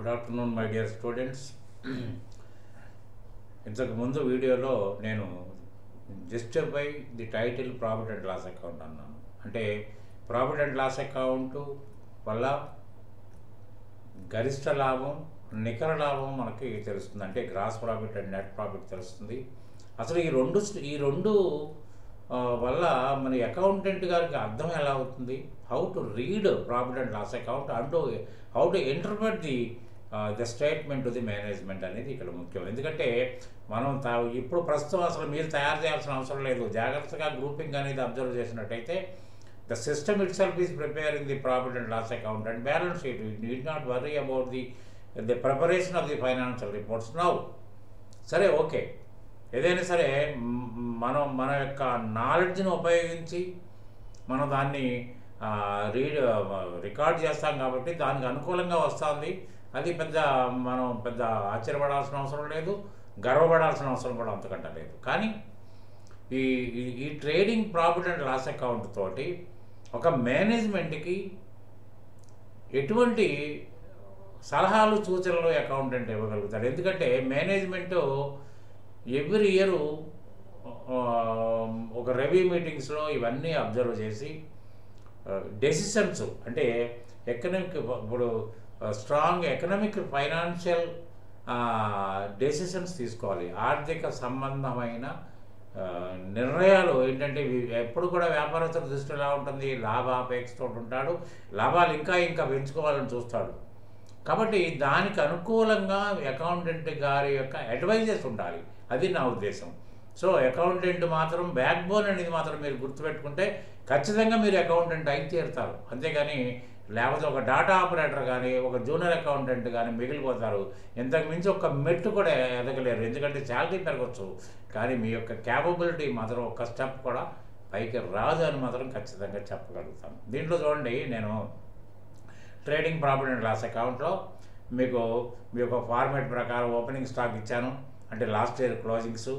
Good afternoon my dear students. ఇంతకు ముందు వీడియోలో నేను justify the title profit and loss account అన్నాను. అంటే ప్రాఫిట్ అండ్ లాస్ అకౌంట్ వల్ల గరిష్ట లాభం, నికర లాభం మనకి తెలుస్తుంది. అంటే gross profit and net profit తెలుస్తుంది. అసలు ఈ రెండు వల్ల మన అకౌంటెంట్ గారికి అర్థం ఎలా అవుతుంది, how to read profit and loss account and how to interpret the statement to the management అనేది ఇక్కడ ముఖ్యం. ఎందుకంటే మనం ఇప్పుడు ప్రస్తుతం అసలు మీరు తయారు చేయాల్సిన అవసరం లేదు. జాగ్రత్తగా గ్రూపింగ్ అనేది అబ్జర్వ్ చేసినట్టయితే the system itself is preparing the profit and loss account and balance sheet. You need not worry about the preparation of the financial reports now. సరే, ఓకే, ఏదైనా సరే మన యొక్క నాలెడ్జ్ని ఉపయోగించి మనం దాన్ని రికార్డ్ చేస్తాం కాబట్టి దానికి అనుకూలంగా వస్తుంది. అది మనం పెద్ద ఆశ్చర్యపడాల్సిన అవసరం లేదు, గర్వపడాల్సిన అవసరం కూడా అంతకంటే లేదు. కానీ ఈ trading profit and loss account తోటి ఒక మేనేజ్మెంట్కి ఎటువంటి సలహాలు, సూచనలు అకౌంటెంట్ ఇవ్వగలుగుతాడు. ఎందుకంటే మేనేజ్మెంటు ఎవ్రీ ఇయర్ ఒక రివ్యూ మీటింగ్స్లో ఇవన్నీ అబ్జర్వ్ చేసి డెసిషన్స్, అంటే ఇప్పుడు స్ట్రాంగ్ ఎకనామిక్ ఫైనాన్షియల్ డెసిషన్స్ తీసుకోవాలి. ఆర్థిక సంబంధమైన నిర్ణయాలు ఏంటంటే ఎప్పుడు కూడా వ్యాపారస్తుల దృష్టి ఎలా ఉంటుంది, లాభాపేక్షతో ఉంటాడు, లాభాలు ఇంకా పెంచుకోవాలని చూస్తాడు. కాబట్టి దానికి అనుకూలంగా అకౌంటెంట్ గారి యొక్క అడ్వైజెస్ ఉండాలి. అది నా ఉద్దేశం. సో అకౌంటెంట్ మాత్రం బ్యాక్ బోన్ అనేది మాత్రం మీరు గుర్తుపెట్టుకుంటే ఖచ్చితంగా మీరు అకౌంటెంట్ అయి తీరుతారు. అంతేగాని లేకపోతే ఒక డాటా ఆపరేటర్ కానీ, ఒక జూనియర్ అకౌంటెంట్ కానీ మిగిలిపోతారు. ఇంతకు మించి ఒక మెట్టు కూడా ఎదగలేరు. ఎందుకంటే శాలరీ పెరగచ్చు, కానీ మీ యొక్క క్యాపబిలిటీ మాత్రం ఒక స్టెప్ కూడా పైకి రాదు అని మాత్రం ఖచ్చితంగా చెప్పగలుగుతాను. దీంట్లో చూడండి, నేను ట్రేడింగ్ ప్రాఫిట్ అండ్ లాస్ అకౌంట్లో మీ యొక్క ఫార్మేట్ ప్రకారం ఓపెనింగ్ స్టాక్ ఇచ్చాను, అంటే లాస్ట్ ఇయర్ క్లోజింగ్స్,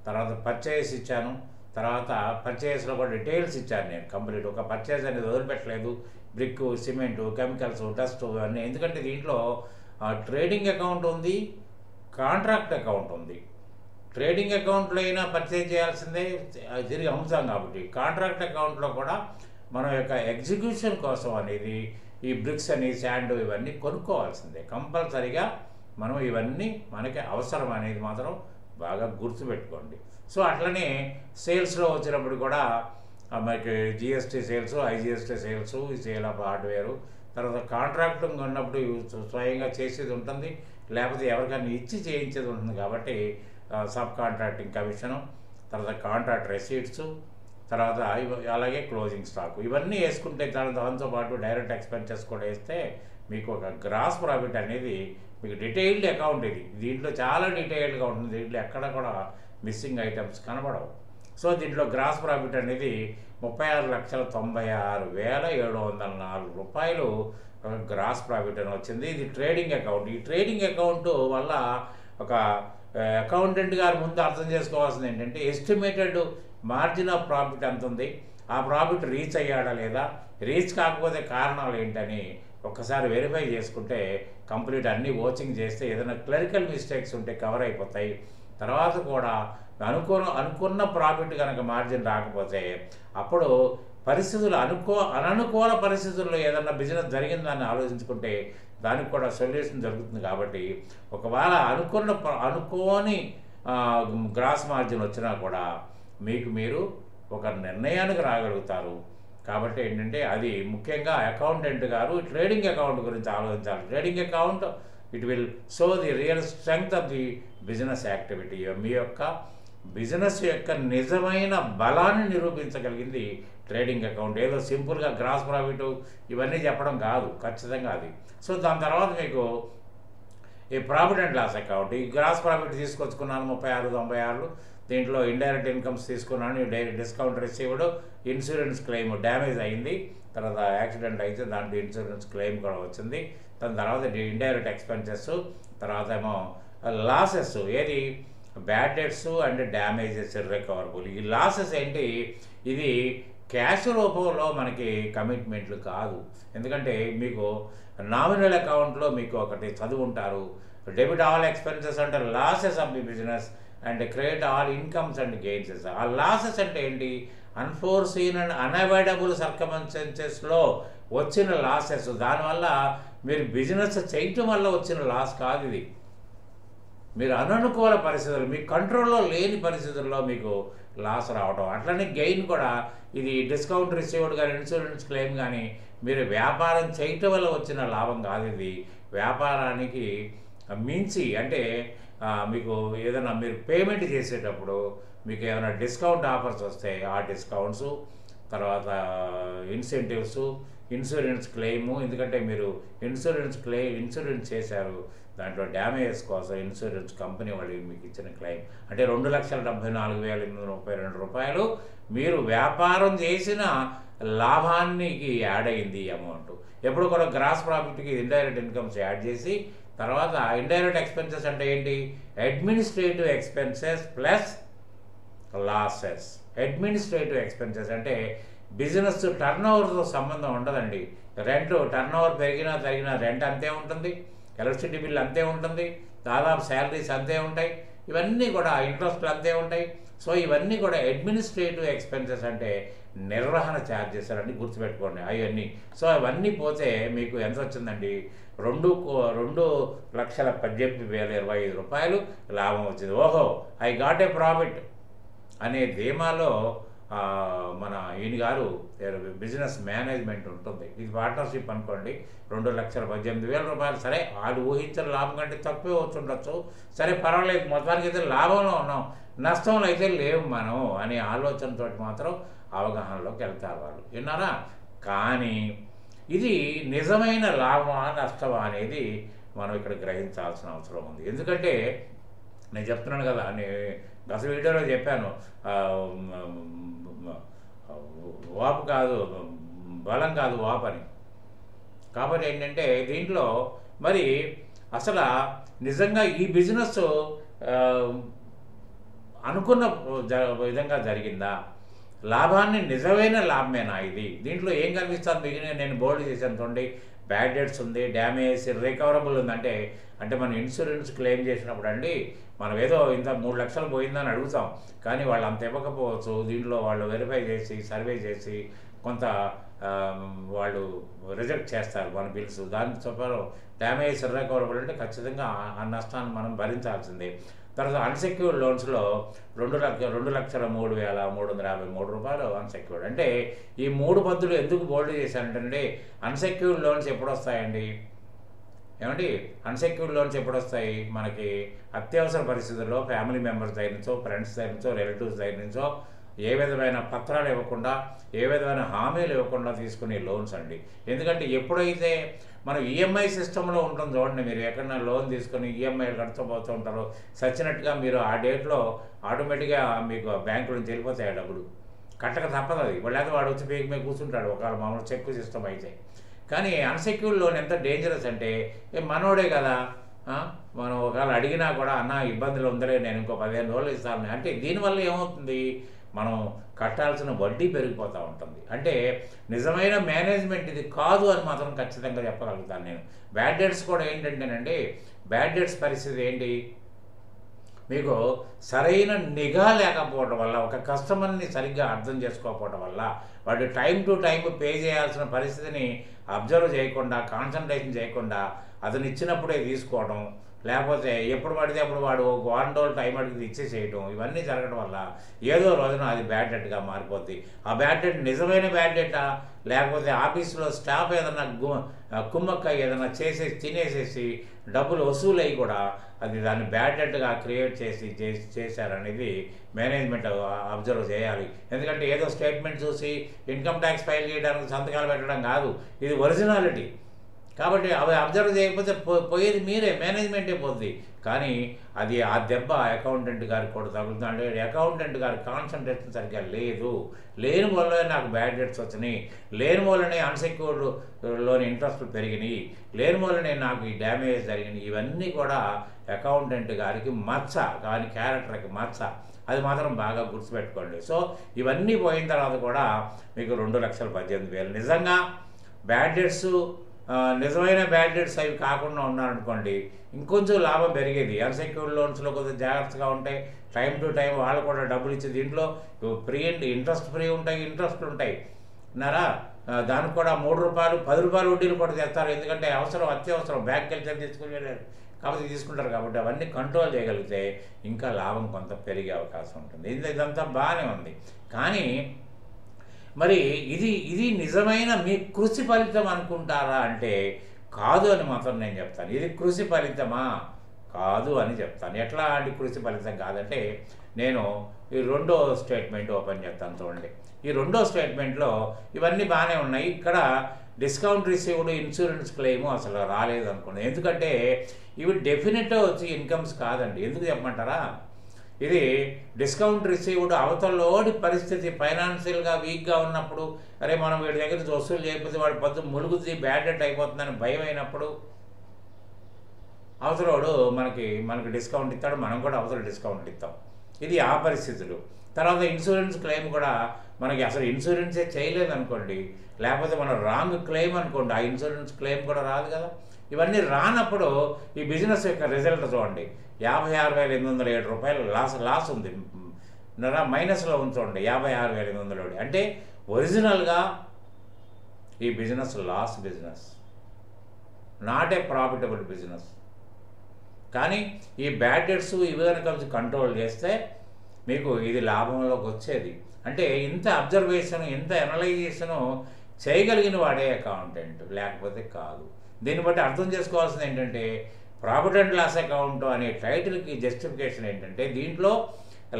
తర్వాత పర్చేస్ ఇచ్చాను, తర్వాత పర్చేస్లో కూడా డీటెయిల్స్ ఇచ్చాను నేను కంప్లీట్. ఒక పర్చేస్ అనేది వదిలిపెట్టలేదు. బ్రిక్, సిమెంటు, కెమికల్స్, డస్ట్ ఇవన్నీ. ఎందుకంటే దీంట్లో ట్రేడింగ్ అకౌంట్ ఉంది, కాంట్రాక్ట్ అకౌంట్ ఉంది. ట్రేడింగ్ అకౌంట్లో అయినా పర్చేజ్ చేయాల్సిందే, తిరిగి అమ్ముతాం కాబట్టి. కాంట్రాక్ట్ అకౌంట్లో కూడా మన యొక్క ఎగ్జిక్యూషన్ కోసం అనేది ఈ బ్రిక్స్ అని, శాండ్ ఇవన్నీ కొనుక్కోవాల్సిందే. కంపల్సరీగా మనం ఇవన్నీ మనకి అవసరం అనేది మాత్రం బాగా గుర్తుపెట్టుకోండి. సో అట్లనే సేల్స్లో వచ్చినప్పుడు కూడా మనకి జిఎస్టీ సేల్స్, ఐజిఎస్టీ సేల్స్, ఈ సేల్ ఆఫ్ హార్డ్వేరు, తర్వాత కాంట్రాక్టింగ్ ఉన్నప్పుడు స్వయంగా చేసేది ఉంటుంది, లేకపోతే ఎవరికైనా ఇచ్చి చేయించేది ఉంటుంది. కాబట్టి సబ్ కాంట్రాక్టింగ్ కమిషను, తర్వాత కాంట్రాక్ట్ రెసీట్స్, తర్వాత అలాగే క్లోజింగ్ స్టాక్ ఇవన్నీ వేసుకుంటే దాంతోపాటు డైరెక్ట్ ఎక్స్పెన్సెస్ కూడా వేస్తే మీకు ఒక గ్రాస్ ప్రాఫిట్ అనేది మీకు డీటెయిల్డ్ అకౌంట్. దీంట్లో చాలా డీటెయిల్డ్గా ఉంటుంది. దీంట్లో ఎక్కడ కూడా మిస్సింగ్ ఐటమ్స్ కనబడవు. సో దీంట్లో గ్రాస్ ప్రాఫిట్ అనేది 36,96,704 రూపాయలు గ్రాస్ ప్రాఫిట్ అని వచ్చింది. ఇది ట్రేడింగ్ అకౌంట్. ఈ ట్రేడింగ్ అకౌంట్ వల్ల ఒక అకౌంటెంట్ గారు ముందు అర్థం చేసుకోవాల్సింది ఏంటంటే ఎస్టిమేటెడ్ మార్జిన్ ఆఫ్ ప్రాఫిట్ ఎంత ఉంది, ఆ ప్రాఫిట్ రీచ్ అయ్యాడా లేదా, రీచ్ కాకపోతే కారణాలు ఏంటని ఒక్కసారి వెరిఫై చేసుకుంటే కంప్లీట్ అన్నీ వాచింగ్ చేస్తే ఏదైనా క్లరికల్ మిస్టేక్స్ ఉంటే కవర్ అయిపోతాయి. తర్వాత కూడా అనుకున్న ప్రాఫిట్ కనుక మార్జిన్ రాకపోతే అప్పుడు పరిస్థితులు అననుకూల పరిస్థితుల్లో ఏదన్నా బిజినెస్ జరిగిందని ఆలోచించుకుంటే దానికి కూడా సొల్యూషన్ జరుగుతుంది. కాబట్టి ఒకవేళ అనుకోని గ్రాస్ మార్జిన్ వచ్చినా కూడా మీరు ఒక నిర్ణయానికి రాగలుగుతారు. కాబట్టి ఏంటంటే అది ముఖ్యంగా అకౌంటెంట్ గారు ట్రేడింగ్ అకౌంట్ గురించి ఆలోచించాలి. Trading account it will show the real strength of the business activity. మీ యొక్క బిజినెస్ యొక్క నిజమైన బలాన్ని నిరూపించగలిగింది ట్రేడింగ్ అకౌంట్. ఏదో సింపుల్గా గ్రాస్ ప్రాఫిట్ ఇవన్నీ చెప్పడం కాదు, ఖచ్చితంగా అది. సో దాని తర్వాత మీకు ఈ ప్రాఫిట్ అండ్ లాస్ అకౌంట్, ఈ గ్రాస్ ప్రాఫిట్ తీసుకొచ్చుకున్నాను 36,96. దీంట్లో ఇండైరెక్ట్ ఇన్కమ్స్ తీసుకున్నాను, discount received, insurance claim damage అయింది, తర్వాత యాక్సిడెంట్ అయితే దాంట్లో ఇన్సూరెన్స్ క్లెయిమ్ కూడా వచ్చింది. దాని తర్వాత ఇండైరెక్ట్ ఎక్స్పెన్సెస్, తర్వాత ఏమో లాసెస్, ఏది bad debts and damages irrecoverable. ఈ లాసెస్ ఏంటి, ఇది క్యాష్ రూపంలో మనకి కమిట్మెంట్లు కాదు. ఎందుకంటే మీకు నామినల్ అకౌంట్లో మీకు ఒకటి చదువుంటారు, డెబిట్ ఆల్ ఎక్స్పెన్సెస్ అంటే losses of the business and credit all incomes and gains. ఆ లాసెస్ అంటే ఏంటి? అన్ఫోర్సీన్ అండ్ అన్అవాయిడబుల్ సర్కమ్స్టెన్సెస్లో వచ్చిన లాసెస్. దానివల్ల మీరు బిజినెస్ చేయటం వల్ల వచ్చిన లాస్ కాదు ఇది. మీరు అననుకూల పరిస్థితులు, మీ కంట్రోల్లో లేని పరిస్థితుల్లో మీకు లాస్ రావడం. అట్లనే గెయిన్ కూడా ఇది డిస్కౌంట్ రిసీవ్డ్ కానీ ఇన్సూరెన్స్ క్లెయిమ్ కానీ మీరు వ్యాపారం చేయటం వల్ల వచ్చిన లాభం కాదు ఇది. వ్యాపారానికి మించి అంటే మీకు ఏదైనా మీరు పేమెంట్ చేసేటప్పుడు మీకు ఏమైనా డిస్కౌంట్ ఆఫర్స్ వస్తాయి, ఆ డిస్కౌంట్స్, తర్వాత ఇన్సెంటివ్స్, ఇన్సూరెన్స్ క్లెయిము. ఎందుకంటే మీరు ఇన్సూరెన్స్ చేశారు, దాంట్లో డ్యామేజెస్ కోసం ఇన్సూరెన్స్ కంపెనీ వాళ్ళు మీకు ఇచ్చిన క్లెయిమ్ అంటే 2,74,832 రూపాయలు మీరు వ్యాపారం చేసిన లాభానికి యాడ్ అయింది ఈ అమౌంట్. ఎప్పుడు కూడా గ్రాస్ ప్రాఫిట్కి ఇండైరెక్ట్ ఇన్కమ్స్ యాడ్ చేసి తర్వాత ఇండైరెక్ట్ ఎక్స్పెన్సెస్ అంటే ఏంటి? Administrative expenses plus losses. Administrative expenses అంటే బిజినెస్ టర్న్ ఓవర్తో సంబంధం ఉండదండి. రెంట్ టర్న్ ఓవర్ పెరిగినా తరిగినా రెంట్ అంతే ఉంటుంది, ఎలక్ట్రిసిటీ బిల్ అంతే ఉంటుంది, దాదాపు శాలరీస్ అంతే ఉంటాయి, ఇవన్నీ కూడా ఇంట్రెస్ట్లు అంతే ఉంటాయి. సో ఇవన్నీ కూడా అడ్మినిస్ట్రేటివ్ ఎక్స్పెన్సెస్ అంటే నిర్వహణ ఛార్జెస్ అని గుర్తుపెట్టుకోండి అవన్నీ. సో అవన్నీ పోతే మీకు ఎంత వచ్చిందండి? 2,18,025 రూపాయలు లాభం వచ్చింది. ఓహో, ఐ గాట్ ఏ ప్రాఫిట్ అనే ధీమాలో మన ఈయన గారు బిజినెస్ మేనేజ్మెంట్ ఉంటుంది. ఇది పార్ట్నర్షిప్ అనుకోండి, 2,18,000 రూపాయలు. సరే వాళ్ళు ఊహించిన లాభం కంటే తక్కువే వచ్చుండొచ్చు, సరే పర్వాలేదు, మొత్తానికి అయితే లాభంలో ఉన్నాం, నష్టంలో అయితే లేవు మనం అనే ఆలోచనతో మాత్రం అవగాహనలోకి వెళ్తారు వాళ్ళు. విన్నారా? కానీ ఇది నిజమైన లాభమా నష్టమా అనేది మనం ఇక్కడ గ్రహించాల్సిన అవసరం ఉంది. ఎందుకంటే నేను చెప్తున్నాను కదా, గత వీడియోలో చెప్పాను, వాపు కాదు బలం కాదు వాపు అని. కాబట్టి ఏంటంటే దీంట్లో మరి అసలు నిజంగా ఈ బిజినెస్ అనుకున్న విధంగా జరిగిందా? లాభాన్ని నిజమైన లాభమేనా ఇది? దీంట్లో ఏం కనిపిస్తుంది? మిగిలిన నేను బోల్డ్ చేశాను చూడండి, బ్యాడ్ డెట్స్ ఉంది, డ్యామేజ్, రికవరబుల్ ఉంది. అంటే మనం ఇన్సూరెన్స్ క్లెయిమ్ చేసినప్పుడు అండి, మనం ఏదో ఇంత 3 లక్షలు పోయిందని అడుగుతాం, కానీ వాళ్ళు అంత ఇవ్వకపోవచ్చు. దీంట్లో వాళ్ళు వెరిఫై చేసి సర్వే చేసి కొంత వాళ్ళు రిజెక్ట్ చేస్తారు మన బిల్స్. దాని చెప్పారు డ్యామేజ్ రికవరబుల్ అంటే ఖచ్చితంగా ఆ నష్టాన్ని మనం భరించాల్సిందే. తర్వాత అన్సెక్యూర్డ్ లోన్స్లో 2,03,353 రూపాయలు అన్సెక్యూర్డ్. అంటే ఈ 3 పద్ధతులు ఎందుకు బోల్డ్ చేశానంటే, అన్సెక్యూర్డ్ లోన్స్ ఎప్పుడు వస్తాయండి? ఏమండి, అన్సెక్యూర్డ్ లోన్స్ ఎప్పుడు వస్తాయి? మనకి అత్యవసర పరిస్థితుల్లో ఫ్యామిలీ మెంబర్స్ దగ్గర నుంచో, ఫ్రెండ్స్ దగ్గర నుంచో, రిలేటివ్స్ దగ్గర నుంచో ఏ విధమైన పత్రాలు ఇవ్వకుండా, ఏ విధమైన హామీలు ఇవ్వకుండా తీసుకునే లోన్స్ అండి. ఎందుకంటే ఎప్పుడైతే మనం ఈఎంఐ సిస్టంలో ఉంటుంది చూడండి, మీరు ఎక్కడైనా లోన్ తీసుకొని ఈఎంఐలు కడుతూ పోతూ ఉంటారో, సచ్చినట్టుగా మీరు ఆ డేట్లో ఆటోమేటిక్గా మీకు బ్యాంకు నుంచి వెళ్ళిపోతాయి డబ్బులు. కట్టక తప్పదు అది. లేదా వాడు వచ్చి పీకి మీద కూర్చుంటాడు ఒకవేళ మామూలు చెక్ సిస్టమ్ అయితే. కానీ అన్సెక్యూర్డ్ లోన్ ఎంత డేంజరస్ అంటే, మనోడే కదా, మనం ఒకవేళ అడిగినా కూడా అన్న ఇబ్బందులు ఉందలే, నేను ఇంకో 15 రోజులు ఇస్తాను అంటే దీనివల్ల ఏమవుతుంది? మనం కట్టాల్సిన వడ్డీ పెరిగిపోతూ ఉంటుంది. అంటే నిజమైన మేనేజ్మెంట్ ఇది కాదు అని మాత్రం ఖచ్చితంగా చెప్పగలుగుతాను నేను. బ్యాడ్ డెట్స్ కూడా ఏంటంటేనండి, బ్యాడ్ డెట్స్ పరిస్థితి ఏంటి? మీకు సరైన నిఘా లేకపోవడం వల్ల, ఒక కస్టమర్ని సరిగ్గా అర్థం చేసుకోకపోవడం వల్ల, వాడు టైం టు టైం పే చేయాల్సిన పరిస్థితిని అబ్జర్వ్ చేయకుండా, కాన్సన్ట్రేషన్ చేయకుండా అతను ఇచ్చినప్పుడే తీసుకోవడం, లేకపోతే ఎప్పుడు పడితే అప్పుడు వాడు 1 వారం రోజులు టైం అడిగి ఇచ్చేసేయడం, ఇవన్నీ జరగడం వల్ల ఏదో రోజున అది బ్యాడ్ డెట్గా మారిపోద్ది. ఆ బ్యాడ్ డెట్ నిజమైన బ్యాడ్ డెట్టా, లేకపోతే ఆఫీసులో స్టాఫ్ ఏదైనా కుమ్మక్క ఏదైనా చేసేసి తినేసేసి డబ్బులు వసూలు అయ్యి కూడా అది దాన్ని బ్యాడ్ డెట్గా క్రియేట్ చేశారనేది మేనేజ్మెంట్ అబ్జర్వ్ చేయాలి. ఎందుకంటే ఏదో స్టేట్మెంట్ చూసి ఇన్కమ్ ట్యాక్స్ ఫైల్ చేయడానికి సంతకాలు పెట్టడం కాదు, ఇది ఒరిజినాలిటీ. కాబట్టి అవి అబ్జర్వ్ చేయకపోతే పోయేది మీరే, మేనేజ్మెంటే పోతుంది. కానీ అది ఆ దెబ్బ అకౌంటెంట్ గారికి కూడా తగులుతుంది. అంటే అకౌంటెంట్ గారి కాన్సన్ట్రేషన్ సరిగ్గా లేని వల్లనే నాకు బ్యాడ్ డెట్స్ వచ్చినాయి, లేని వల్లనే అన్సెక్యూర్డ్లోని ఇంట్రెస్ట్లు పెరిగినాయి, లేని వల్లనే నాకు ఈ డ్యామేజ్ జరిగినాయి. ఇవన్నీ కూడా అకౌంటెంట్ గారికి మచ్చ, కానీ క్యారెక్టర్కి మచ్చ. అది మాత్రం బాగా గుర్తుపెట్టుకోండి. సో ఇవన్నీ పోయిన తర్వాత కూడా మీకు 2,18,000 నిజంగా బ్యాడ్ డెట్స్, నిజమైన బ్యాడ్ డెట్స్ అవి కాకుండా ఉన్నారనుకోండి, ఇంకొంచెం లాభం పెరిగేది. అన్సెక్యూర్డ్ లోన్స్లో కొద్దిగా జాగ్రత్తగా ఉంటాయి, టైం టు టైం వాళ్ళు కూడా డబ్బులు ఇచ్చి, దీంట్లో ఫ్రీ ఇంట్రెస్ట్ ఫ్రీ ఉంటాయి, ఇంట్రెస్ట్లు ఉంటాయి అన్నారా. దానికి కూడా ₹3 ₹10 వడ్డీలు కూడా తెస్తారు. ఎందుకంటే అత్యవసరం బ్యాంక్కి వెళ్తే తీసుకునేది కాబట్టి తీసుకుంటారు. కాబట్టి అవన్నీ కంట్రోల్ చేయగలిగితే ఇంకా లాభం కొంత పెరిగే అవకాశం ఉంటుంది. ఇదంతా బాగానే ఉంది. కానీ మరి ఇది నిజమైన మీ కృషి ఫలితం అనుకుంటారా అంటే కాదు అని మాత్రం నేను చెప్తాను. ఇది కృషి ఫలితమా? కాదు అని చెప్తాను. ఎట్లాంటి కృషి ఫలితం కాదంటే, నేను ఈ రెండో స్టేట్మెంట్ ఓపెన్ చేస్తాను చూడండి. ఈ రెండో స్టేట్మెంట్లో ఇవన్నీ బాగానే ఉన్నాయి. ఇక్కడ డిస్కౌంట్ రిసీవ్డ్ ఇన్సూరెన్స్ క్లెయిము అసలు రాలేదు అనుకోండి. ఎందుకంటే ఇవి డెఫినెట్గా వచ్చి ఇన్కమ్స్ కాదండి. ఎందుకు చెప్పమంటారా? ఇది డిస్కౌంట్ రిసీవ్డ్ అవతలోడి పరిస్థితి ఫైనాన్షియల్గా వీక్గా ఉన్నప్పుడు, అరే మనం వీడి దగ్గర నుంచి వసూలు చేయకపోతే వాడి పొద్దు ములుగుద్ది, బ్యాడ్ డెట్ అయిపోతుందని భయం అయినప్పుడు అవతలోడు మనకి డిస్కౌంట్ ఇస్తాడు, మనం కూడా అవతల డిస్కౌంట్ ఇస్తాం. ఇది ఆ పరిస్థితులు. తర్వాత ఇన్సూరెన్స్ క్లెయిమ్ కూడా మనకి అసలు ఇన్సూరెన్సే చేయలేదు అనుకోండి, లేకపోతే మనం రాంగ్ క్లెయిమ్ అనుకోండి, ఆ ఇన్సూరెన్స్ క్లెయిమ్ కూడా రాదు కదా. ఇవన్నీ రానప్పుడు ఈ బిజినెస్ యొక్క రిజల్ట్ చూడండి, ₹56,807 లాస్ ఉంది, మైనస్లో ఉంచండి. 56,807 అంటే ఒరిజినల్గా ఈ business loss business, not a profitable business. కానీ ఈ బ్యాడ్ డెట్స్ ఇవి కనుక కంట్రోల్ చేస్తే మీకు ఇది లాభంలోకి వచ్చేది. అంటే ఇంత అబ్జర్వేషను, ఇంత ఎనలైజేషను చేయగలిగిన వాడే అకౌంటెంట్, లేకపోతే కాదు. దీన్ని బట్టి అర్థం చేసుకోవాల్సింది ఏంటంటే, ప్రాఫిట్ అండ్ లాస్ అకౌంట్ అనే టైటిల్కి జస్టిఫికేషన్ ఏంటంటే, దీంట్లో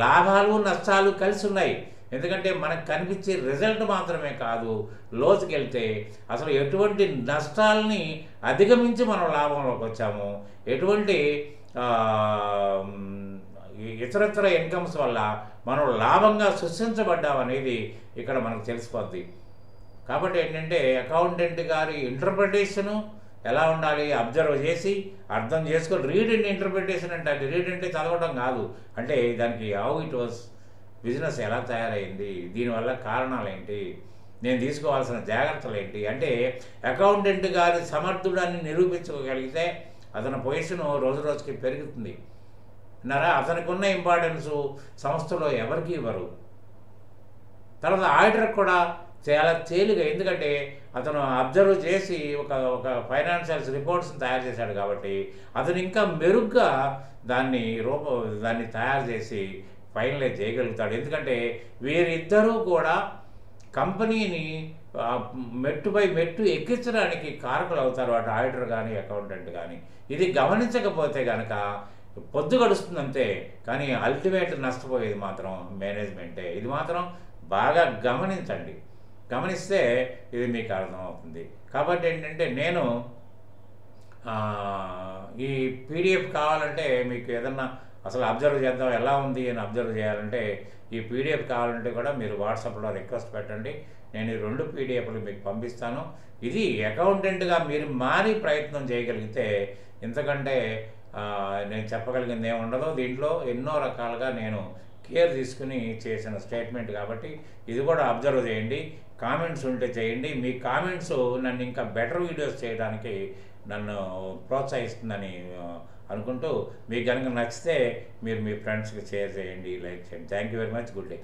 లాభాలు నష్టాలు కలిసి ఉన్నాయి. ఎందుకంటే మనకు కనిపించే రిజల్ట్ మాత్రమే కాదు, లోతుకి వెళ్తే అసలు ఎటువంటి నష్టాలని అధిగమించి మనం లాభంలోకి వచ్చాము, ఎటువంటి ఇతరత్ర ఇన్కమ్స్ వల్ల మనం లాభంగా సృష్టించబడ్డాం అనేది ఇక్కడ మనకు తెలిసిపోద్ది. కాబట్టి ఏంటంటే అకౌంటెంట్ గారి ఇంటర్ప్రిటేషను ఎలా ఉండాలి, అబ్జర్వ్ చేసి అర్థం చేసుకొని, రీడ్ అండ్ ఇంటర్ప్రిటేషన్ అంటే అది రీడ్ అంటే చదవడం కాదు, అంటే దానికి హౌ ఇట్ వాజ్, బిజినెస్ ఎలా తయారైంది, దీనివల్ల కారణాలు ఏంటి, నేను తీసుకోవాల్సిన జాగ్రత్తలు ఏంటి. అంటే అకౌంటెంట్ గారి సమర్థుడాన్ని నిరూపించుకోగలిగితే అతని పొజిషన్ రోజు రోజుకి పెరుగుతుంది అన్నారా. అతనికి ఉన్న ఇంపార్టెన్సు సంస్థలో ఎవరికి ఇవ్వరు. తర్వాత ఆడిటర్ కూడా చాలా తేలిగా, ఎందుకంటే అతను అబ్జర్వ్ చేసి ఒక ఫైనాన్షియల్స్ రిపోర్ట్స్ని తయారు చేశాడు కాబట్టి అతను ఇంకా మెరుగ్గా దాన్ని తయారు చేసి ఫైనలైజ్ చేయగలుగుతాడు. ఎందుకంటే వీరిద్దరూ కూడా కంపెనీని మెట్టు బై మెట్టు ఎక్కించడానికి కారకులు అవుతారు, అటు ఆడిటర్ కానీ అకౌంటెంట్ కానీ. ఇది గమనించకపోతే కనుక పొద్దు గడుస్తుందంతే, కానీ అల్టిమేట్ నష్టపోయేది మాత్రం మేనేజ్మెంటే. ఇది మాత్రం బాగా గమనించండి, గమనిస్తే ఇది మీకు అర్థమవుతుంది. కాబట్టి ఏంటంటే నేను ఈ పీడిఎఫ్ కావాలంటే, మీకు ఏదన్నా అసలు అబ్జర్వ్ చేద్దాం ఎలా ఉంది అని అబ్జర్వ్ చేయాలంటే, ఈ పీడిఎఫ్ కావాలంటే కూడా మీరు వాట్సాప్లో రిక్వెస్ట్ పెట్టండి, నేను ఈ 2 పీడిఎఫ్లు మీకు పంపిస్తాను. ఇది అకౌంటెంట్గా మీరు మారి ప్రయత్నం చేయగలిగితే ఇంతకంటే నేను చెప్పగలిగింది ఏముండదు. దీంట్లో ఎన్నో రకాలుగా నేను కేర్ తీసుకుని చేసిన స్టేట్మెంట్ కాబట్టి ఇది కూడా అబ్జర్వ్ చేయండి. కామెంట్స్ ఉంటే చేయండి. మీ కామెంట్స్ నన్ను ఇంకా బెటర్ వీడియోస్ చేయడానికి నన్ను ప్రోత్సహిస్తుందని అనుకుంటూ, మీకు కనుక నచ్చితే మీరు మీ ఫ్రెండ్స్కి షేర్ చేయండి, లైక్ చేయండి. Thank you very much. Good day.